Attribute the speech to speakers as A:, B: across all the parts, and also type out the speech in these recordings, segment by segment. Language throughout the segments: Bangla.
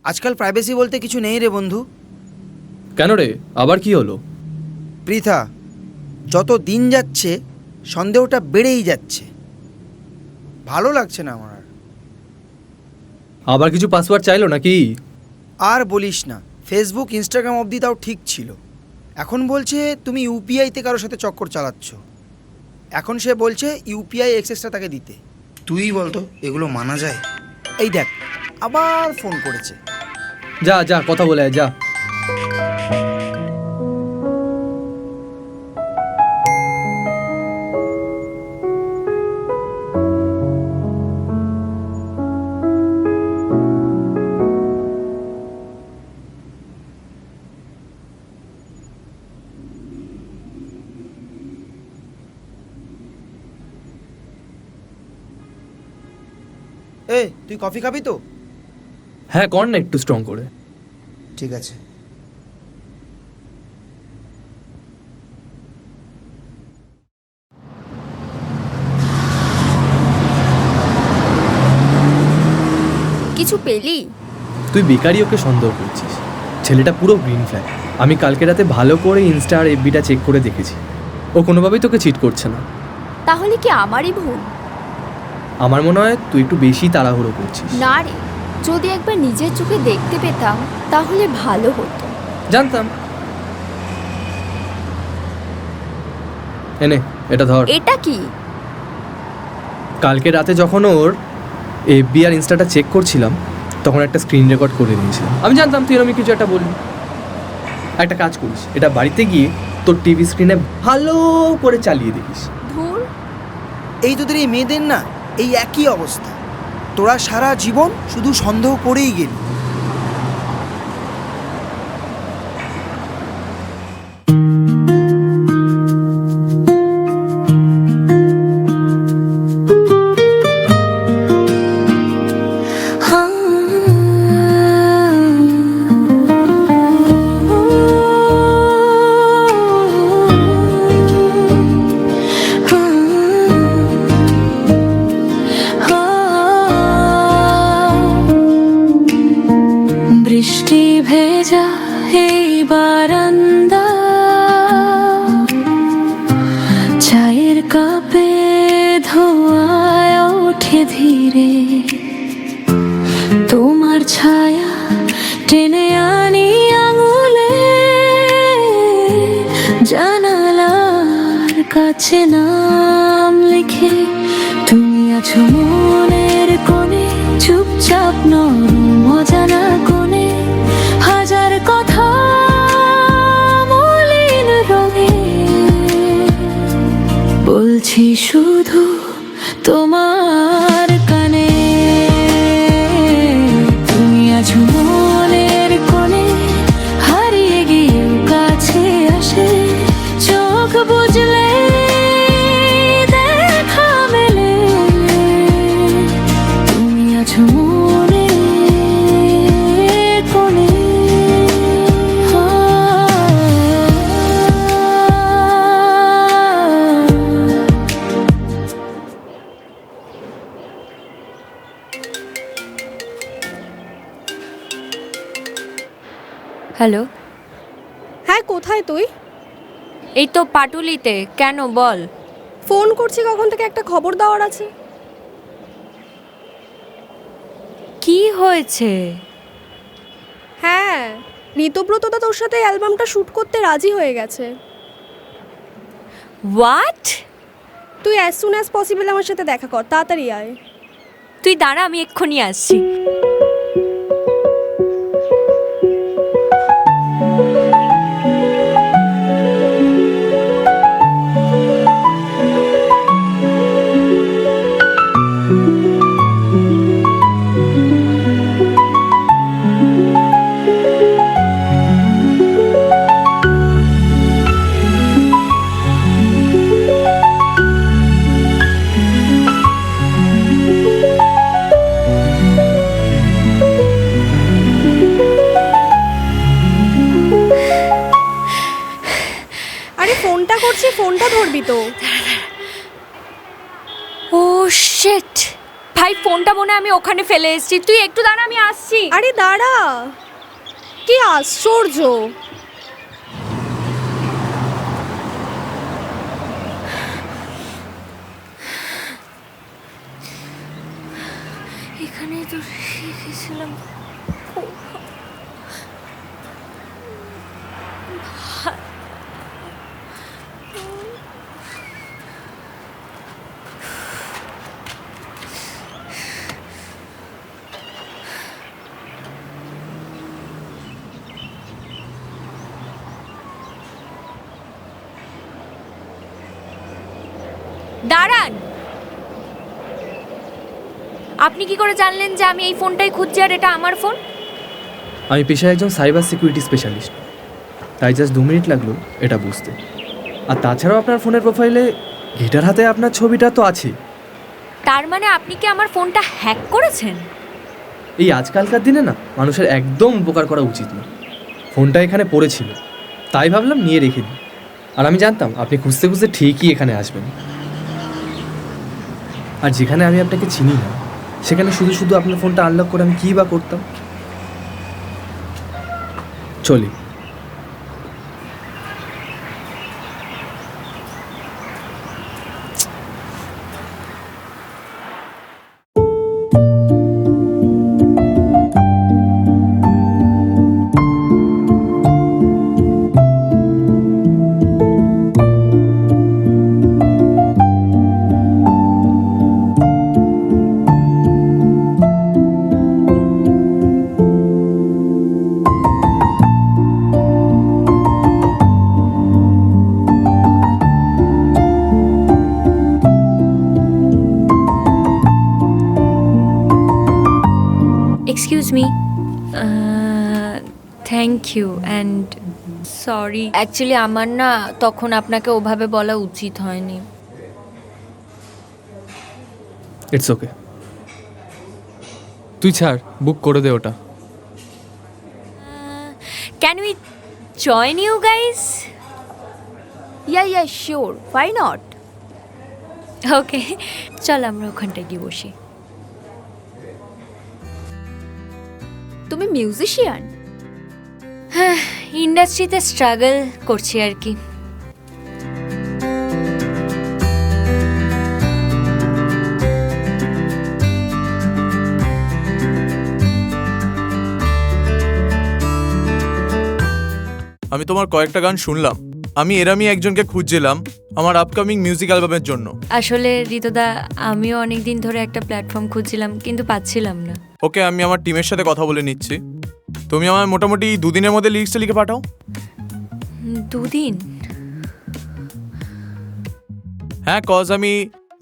A: আজকাল প্রাইভেসি বলতে কিছু নেই রে বন্ধু।
B: কেন রে, আবার কি হলো?
A: পৃথা, যত দিন যাচ্ছে সন্দেহটা বেড়েই যাচ্ছে। ভালো লাগছে না আমার আর।
B: আবার কিছু পাসওয়ার্ড চাইলো নাকি?
A: আর বলিস না, ফেসবুক ইনস্টাগ্রাম অবধি তাও ঠিক ছিল, এখন বলছে তুমি ইউপিআইতে কারোর সাথে চক্কর চালাচ্ছ। এখন সে বলছে ইউপিআই অ্যাক্সেসটা তাকে দিতে। তুই বলতো এগুলো মানা যায়? এই দেখ, আবার ফোন করেছে।
B: যা যা, কথা বলে আয়, যা।
A: তুই কফি খাবি তো?
B: হ্যাঁ, কর না একটু স্ট্রং করে।
A: ঠিক আছে।
C: কিছু পেলি?
B: তুই বেকারই ওকে সন্দেহ করছিস। ছেলেটা পুরো গ্রিন ফ্ল্যাগ। আমি কালকে রাতে ভালো করে ইনস্টা আর এফবিটা চেক করে দেখেছি, ও কোনোভাবেই তোকে চিট করছে না।
C: তাহলে কি আমারই ভুল?
B: আমার মনে হয় তুই একটু বেশি তাড়াহুড়ো করছিস।
C: না রে, যদি একবার নিজের চোখে দেখতে পেতাম তাহলে ভালো হতো।
B: জানতাম। এনে এটা ধর।
C: এটা কি?
B: কালকে রাতে যখন ওর এফবি আর ইনস্টাটা চেক করছিলাম তখন একটা স্ক্রিন রেকর্ড করে নিয়েছিলাম। আমি জানতাম তুই এরকম কিছু একটা বলবি। একটা কাজ করিস, এটা বাড়িতে গিয়ে তোর টিভি স্ক্রিনে ভালো করে চালিয়ে দেখিস।
C: ধুর,
A: এই তোদের এই মেয়েদের না এই একই অবস্থা। তোরা সারা জীবন শুধু সন্দেহ করেই গেলি।
D: বৃষ্টি ভেজা এই বারান্দা, চায়ের কাপে ধোঁয়ায় ওঠে ধীরে, তোমার ছায়া টেনে আনি আঙুলে, জানালার কাছে নাম লিখে। তুমি আছো মনের কোণে, চুপচাপ নরম অজানা কোণে, হাজার কথা মলিন রঙে বলছি শুধু তোমার কানে। তুমি আছো মনের কোণে, হারিয়ে গিয়ে কাছে আসে, চোখ বুঝলে দেখা মেলে। তুমি আছো মনের কোণে।
C: হ্যালো।
E: হ্যাঁ, কোথায় তুই?
C: এই তো পাটুলিতে। কেন বল?
E: ফোন করছি কখন থেকে, একটা খবর দেওয়ার আছে।
C: কি হয়েছে?
E: হ্যাঁ, ঋতব্রতদা তোর সাথে অ্যালবামটা শ্যুট করতে রাজি হয়ে গেছে।
C: হোয়াট?
E: তুই অ্যাজ সুন অ্যাজ পসিবল আমার সাথে দেখা কর, তাড়াতাড়ি আয়।
C: তুই দাঁড়া, আমি এক্ষুনি আসছি।
E: করছি, ফোনটা ধরবি তো।
C: ও শিট, ভাই ফোনটা মনে হয় আমি ওখানে ফেলে এসেছি। তুই একটু দাঁড়া, আমি আসছি।
E: আরে দাঁড়া, কি আশ্চর্য!
D: এখানেই তো শিখেছিলাম।
F: দাঁড়ান, আপনি কি করে জানলেন যে আমি এই ফোনটাই খুঁজছি আর এটা আমার ফোন?
B: আমি পেশায় একজন সাইবার সিকিউরিটি স্পেশালিস্ট, তাই জাস্ট 2 মিনিট লাগলো এটা বুঝতে। আর তাছাড়াও আপনার ফোনের প্রোফাইলে গিটার হাতে আপনার ছবিটা তো আছে।
F: তার মানে আপনি কি আমার ফোনটা হ্যাক করেছেন?
B: এই আজকালকার দিনে না মানুষের একদম উপকার করা উচিত না। ফোনটা এখানে পড়েছিল, তাই ভাবলাম নিয়ে রেখে দিই। আর আমি জানতাম আপনি খুঁজতে খুঁজতে ঠিকই এখানে আসবেন। আর যেখানে আমি আপনাকে চিনি না সেখানে শুধু শুধু আপনার ফোনটা আনলক করে আমি কী বা করতাম। চলি।
F: Excuse me, thank you and sorry. Actually আমার না তখন আপনাকে ওভাবে বলা উচিত হয়নি।
B: ইটস ওকে, তুই ছাড়, বুক করে দে ওটা।
F: Can we join you guys?
C: Yeah sure, why not?
F: Okay, চল আমরা ওখানটায় গিয়ে বসি।
C: তুমি মিউজিশিয়ান?
F: হ্যাঁ, ইন্ডাস্ট্রিতে স্ট্রাগল করছি আর কি।
G: আমি তোমার কয়েকটা গান শুনলাম। আমি এরমই একজনকে খুঁজছিলাম আমার আপকামিং মিউজিক অ্যালবামের জন্য।
F: আসলে ঋতুদা, আমিও অনেক দিন ধরে একটা প্ল্যাটফর্ম খুঁজছিলাম কিন্তু পাচ্ছিলাম না।
G: ওকে, আমি আমার টিমের সাথে কথা বলে নিচ্ছি। তুমি আমার মোটামুটি 2 দিনের মধ্যে লিরিক্সটা লিখে পাঠাও।
F: 2 দিন?
G: হ্যাঁ, কজ আমি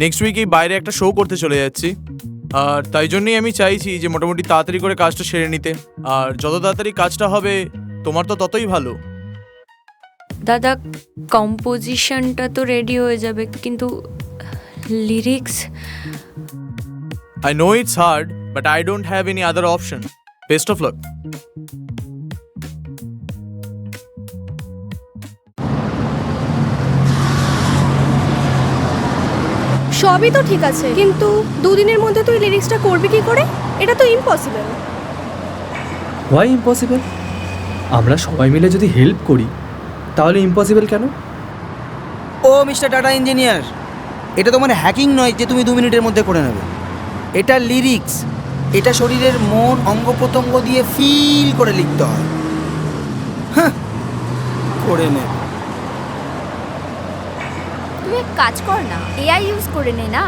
G: নেক্সট উইকেই বাইরে একটা শো করতে চলে যাচ্ছি, আর তাই জন্যই আমি চাইছি যে মোটামুটি তাড়াতাড়ি করে কাজটা সেরে নিতে। আর যত তাড়াতাড়ি কাজটা হবে তোমার তো ততই ভালো।
F: দাদা, কম্পোজিশনটা তো রেডি হয়ে যাবে, কিন্তু lyrics?
G: I know it's hard, but I don't have any other option. Best of luck.
E: সবই তো ঠিক আছে, কিন্তু 2 দিনের মধ্যে তুই লিরিক্সটা করবি কি করে? এটা তো ইম্পসিবল।
B: Why impossible? আমরা সবাই মিলে যদি হেল্প করি তাহলে ইম্পসিবল কেন?
A: ও মিস্টার টাটা ইঞ্জিনিয়ার, এটা তোমার হ্যাকিং নয় যে তুমি 2 মিনিটের মধ্যে করে নেবে। এটা লিরিক্স, এটা শরীরের মন অঙ্গ প্রত্যঙ্গ দিয়ে ফিল করে লিখতে হয়। হ্যাঁ, করে নেবে।
C: তুই এক কাজ কর না, এআই ইউজ করে নে না।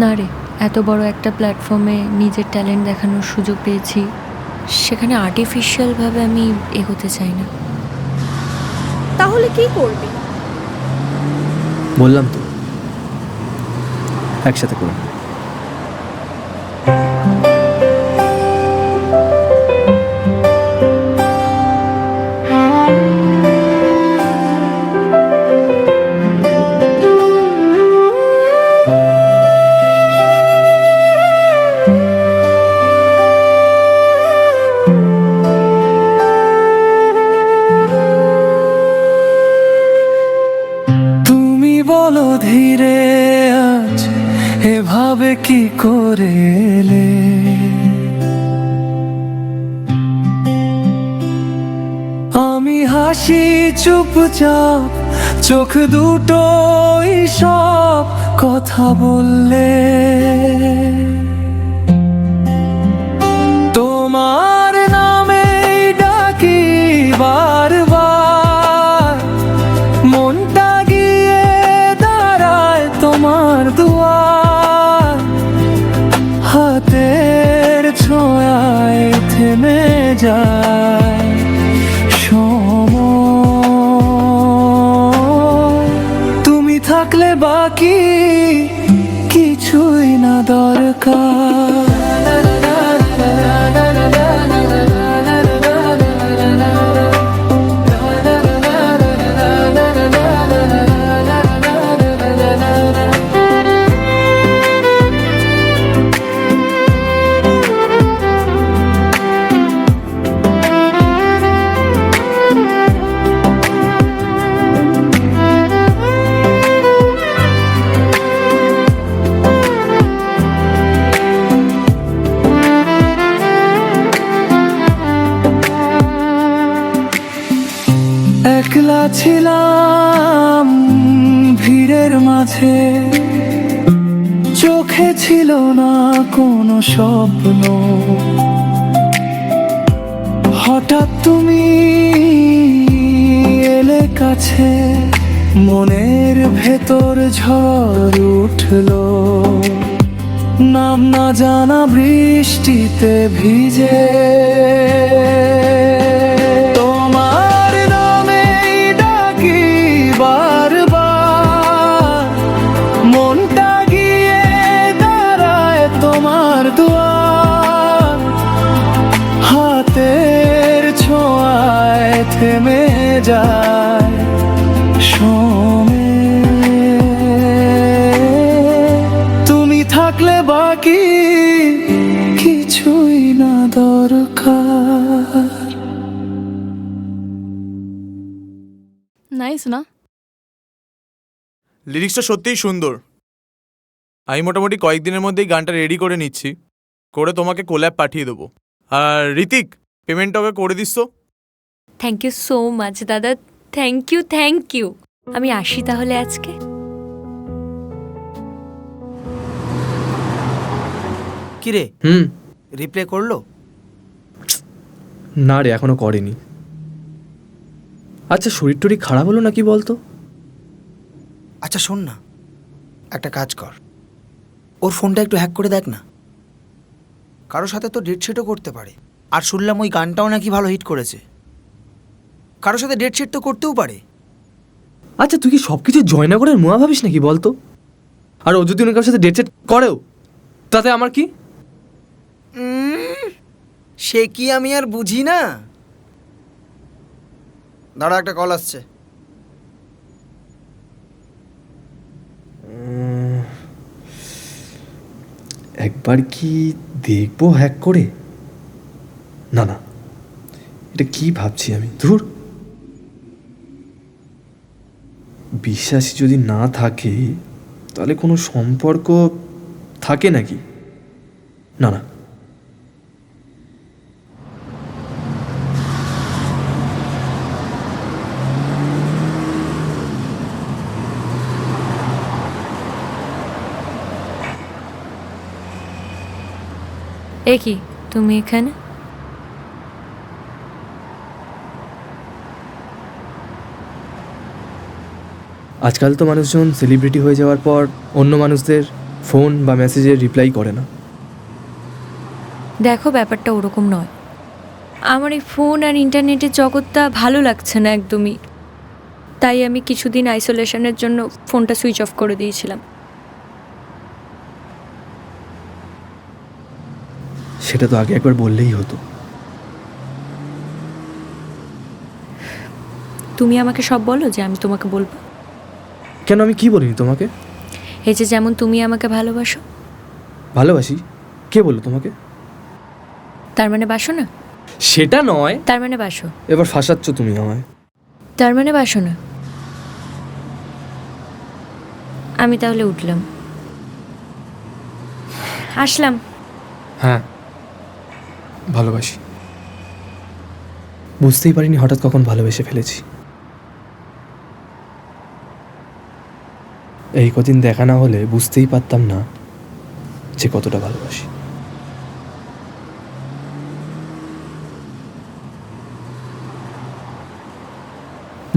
F: না রে, এত বড় একটা প্ল্যাটফর্মে নিজের ট্যালেন্ট দেখানোর সুযোগ পেয়েছি, সেখানে আর্টিফিশিয়ালভাবে আমি এগোতে চাই না।
E: তাহলে কি করবি?
B: বললাম তো, একসাথে করুন।
H: বলো ধীরে আজ এভাবে কি করে এলে, চুপচাপ চোখ দুটোই সব কথা বললে। তোমার নামে ডাকি বারবার, মনটা গিয়ে দাঁড়ায় তোমার দুয়ার। হাতের ছোঁয়ায় থেমে যায় সময়। তুমি থাকলে বাকি কিছুই না দরকার। একলা ছিলাম ভিড়ের মাঝে, চোখে ছিল না কোনো স্বপ্ন। হঠাৎ তুমি এলে কাছে, মনের ভেতর ঝড় উঠলো। নাম না জানা বৃষ্টিতে ভিজে তোমার নামেই ডাকি বারবার, মনটা গিয়ে দাঁড়ায় তোমার দুয়ার। হাতের ছোঁয়ায় থেমে যায় তুমি থাকলে বাকি কিছুই না দরকার।
E: নাইস না?
G: লিরিক্সটা সত্যিই সুন্দর। আমি মোটামুটি কয়েকদিনের মধ্যেই গানটা রেডি করে নিচ্ছি, করে তোমাকে কোল্যাব পাঠিয়ে দেবো। আর ঋতিক, পেমেন্টটা ওকে করে দিস তো।
F: থ্যাংক ইউ সো মাচ দাদা, থ্যাংক ইউ থ্যাংক ইউ। আমি আসি তাহলে আজকে।
A: কিরে, রিপ্লে করলো?
B: না রে, এখনো করেনি। আচ্ছা, শরীর টরীর খারাপ হলো নাকি বলতো?
A: আচ্ছা শোন না, একটা কাজ কর, ওর ফোনটা একটু হ্যাক করে দেখ না। কারোর সাথে তো ডেট সেটও করতে পারে। আর শুনলাম ওই গানটাও নাকি ভালো হিট করেছে। কারোর সাথে ডেট সেট তো করতেও পারে।
B: আচ্ছা, তুই কি সব কিছু জয়নগরের মোয়া ভাবিস নাকি বলতো? আর ও যদি অন্য কারোর সাথে ডেট সেট করেও, তাতে আমার কি?
A: সে কি আমি আর বুঝি না? দাঁড়া, একটা কল আসছে।
B: একবার কি দেখবো হ্যাক করে? না না, এটা কি ভাবছি আমি? ধুর, বিশ্বাসী যদি না থাকে তাহলে কোনো সম্পর্ক থাকে নাকি? না না,
F: এ কি তুমি এখানে?
B: আজকাল তো মানুষজন সেলিব্রিটি হয়ে যাওয়ার পর অন্য মানুষদের ফোন বা মেসেজের রিপ্লাই করে না।
F: দেখো, ব্যাপারটা ওরকম নয়। আমার এই ফোন আর ইন্টারনেটের জগৎটা ভালো লাগছে না একদমই। তাই আমি কিছুদিন আইসোলেশনের জন্য ফোনটা সুইচ অফ করে দিয়েছিলাম।
B: সেটা তো আগে একবার বললেই হতো।
F: তুমি আমাকে সব বলো যে আমি তোমাকে বলবো।
B: কেন, আমি কি বলিনি তোমাকে?
F: এই যে যেমন তুমি আমাকে ভালোবাসো।
B: ভালোবাসি? কে বললো তোমাকে?
F: তার মানে বাসো না?
B: সেটা নয়।
F: তার মানে বাসো?
B: এবার ফাঁসাচ্ছ তুমি আমায়।
F: তার মানে বাসো না? আমি তাহলে উঠলাম, আসলাম।
B: হ্যাঁ, ভালোবাসি। বুঝতেই পারিনি হঠাৎ কখন ভালোবেসে ফেলেছি। এই কদিন দেখা না হলে বুঝতেই পারতাম না যে কতটা ভালোবাসি।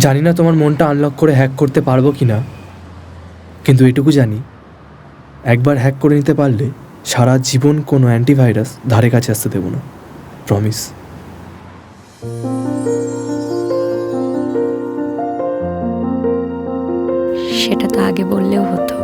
B: জানি না তোমার মনটা আনলক করে হ্যাক করতে পারবো কি না, কিন্তু এটুকু জানি একবার হ্যাক করে নিতে পারলে সারা জীবন কোনো অ্যান্টিভাইরাস ধারে কাছে আসতে দেবো না, প্রমিস।
F: সেটা তো আগে বললেও হতো।